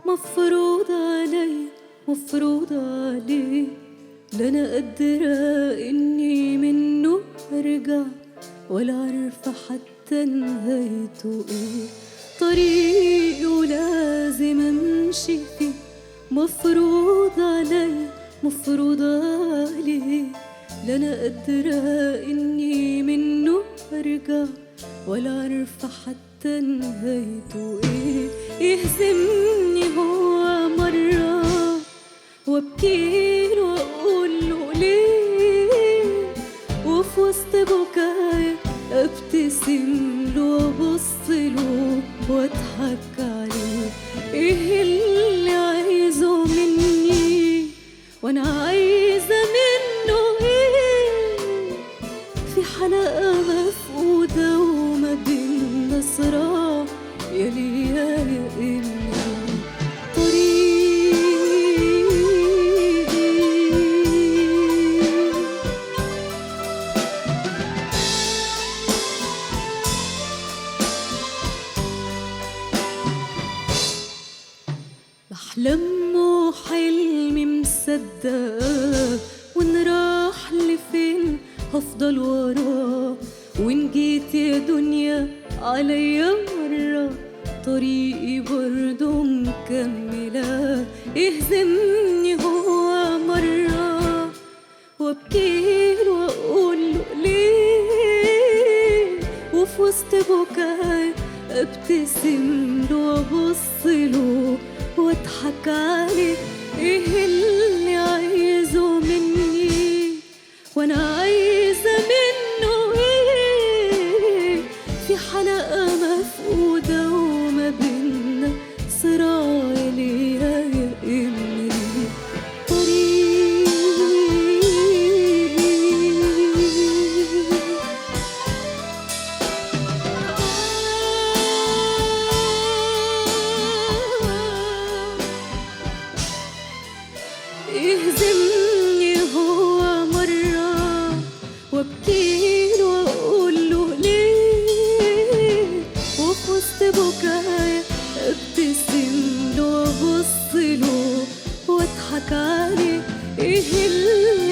مفروض علي مفروض عليه، لا أنا قادرة إني منه أرجع، ولا عارفة حتى نهايته إيه. طريقي ولازم أمشي فيه، مفروض علي مفروض عليه، لا أنا قادرة إني منه أرجع، ولا عارفة حتى نهايته إيه. يهزمني هو مرة وابكيله واقوله ليه، وفي وسط بكايا ابتسمله وابصله واضحك عليه. ايه اللي عايزه مني وانا عايزه منه ايه؟ في حلقه مفقوده وما بينا صراع، يا ليا يا إلي بحلم وحلمي مصدق، وإن راح لفين هفضل وراه، وإن جيت يا دنيا عليا مرة طريقي برضو مكملة. يهزمني هو مرة وابكيله واقوله ليه، وفي وسط بكاي ابتسمله وابصله واضحك عليه. ايه اللي عايزه مني وانا عايزه منه ايه؟ في حلقه مفقوده وما بينا صراع، ليا يا إلي يهزمني هو مرة وابكيله واقوله ليه، وفي وسط بكايا ابتسمله وابصله واضحك عليه. ايه اللي